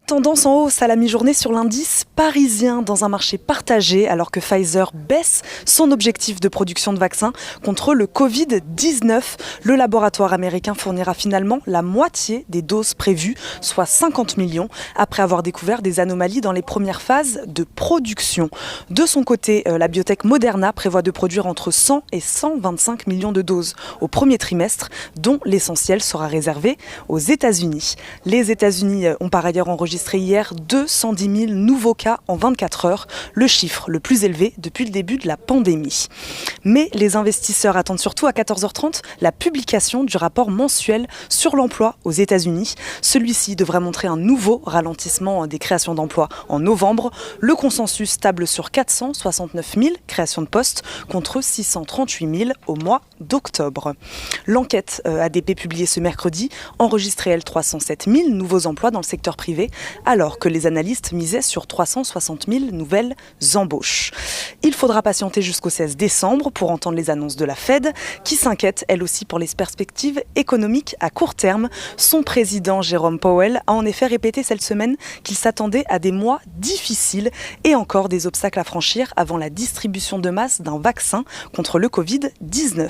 Tendance en hausse à la mi-journée sur l'indice parisien dans un marché partagé alors que Pfizer baisse son objectif de production de vaccins contre le Covid-19. Le laboratoire américain fournira finalement la moitié des doses prévues, soit 50 millions, après avoir découvert des anomalies dans les premières phases de production. De son côté, la biotech Moderna prévoit de produire entre 100 et 125 millions de doses au premier trimestre, dont l'essentiel sera réservé aux États-Unis. Les États-Unis ont par ailleurs enregistré hier 210 000 nouveaux cas en 24 heures, le chiffre le plus élevé depuis le début de la pandémie. Mais les investisseurs attendent surtout à 14h30 la publication du rapport mensuel sur l'emploi aux États-Unis. Celui-ci devrait montrer un nouveau ralentissement des créations d'emplois en novembre. Le consensus table sur 469 000 créations de postes contre 638 000 au mois d'octobre. L'enquête ADP publiée ce mercredi enregistrait, elle, 307 000 nouveaux emplois dans le secteur privé, alors que les analystes misaient sur 360 000 nouvelles embauches. Il faudra patienter jusqu'au 16 décembre pour entendre les annonces de la Fed, qui s'inquiète elle aussi pour les perspectives économiques à court terme. Son président Jérôme Powell a en effet répété cette semaine qu'il s'attendait à des mois difficiles et encore des obstacles à franchir avant la distribution de masse d'un vaccin contre le Covid-19.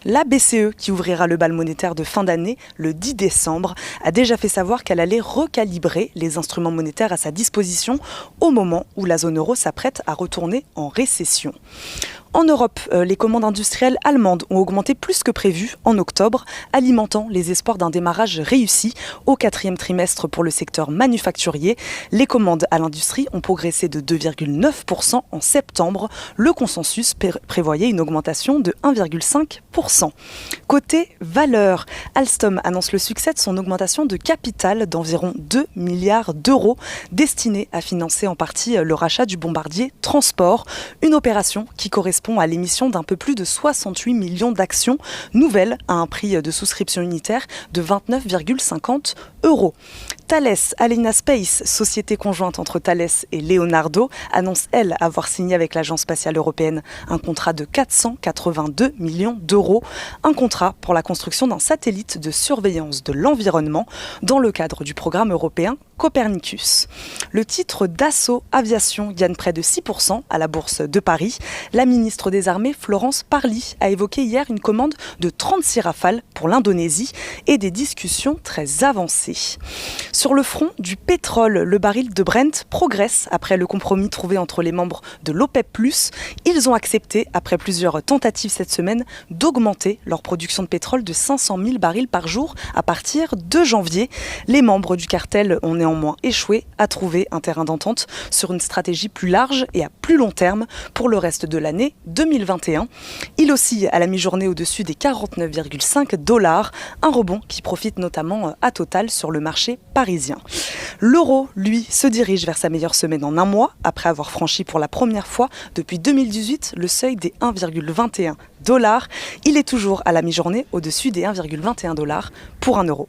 La BCE, qui ouvrira le bal monétaire de fin d'année le 10 décembre, a déjà fait savoir qu'elle allait recalibrer les instruments monétaires à sa disposition au moment où la zone euro s'apprête à retourner en récession. En Europe, les commandes industrielles allemandes ont augmenté plus que prévu en octobre, alimentant les espoirs d'un démarrage réussi au quatrième trimestre pour le secteur manufacturier. Les commandes à l'industrie ont progressé de 2,9% en septembre. Le consensus prévoyait une augmentation de 1,5%. Côté valeur, Alstom annonce le succès de son augmentation de capital d'environ 2 milliards d'euros, destinée à financer en partie le rachat du bombardier Transport, une opération qui correspond à l'émission d'un peu plus de 68 millions d'actions nouvelles à un prix de souscription unitaire de 29,50 €. Thales Alenia Space, société conjointe entre Thales et Leonardo, annonce, elle, avoir signé avec l'Agence spatiale européenne un contrat de 482 millions d'euros, un contrat pour la construction d'un satellite de surveillance de l'environnement dans le cadre du programme européen Copernicus. Le titre Dassault Aviation gagne près de 6% à la bourse de Paris. La ministre des Armées, Florence Parly, a évoqué hier une commande de 36 Rafales pour l'Indonésie et des discussions très avancées. Sur le front du pétrole, le baril de Brent progresse après le compromis trouvé entre les membres de l'OPEP+. Ils ont accepté, après plusieurs tentatives cette semaine, d'augmenter leur production de pétrole de 500 000 barils par jour à partir de janvier. Les membres du cartel ont néanmoins échoué à trouver un terrain d'entente sur une stratégie plus large et à plus long terme pour le reste de l'année 2021. Il oscille à la mi-journée au-dessus des 49,5 $, un rebond qui profite notamment à Total sur le marché parisien. L'euro, lui, se dirige vers sa meilleure semaine en un mois, après avoir franchi pour la première fois depuis 2018 le seuil des 1,21 $. Il est toujours à la mi-journée au-dessus des 1,21 $ pour 1 euro.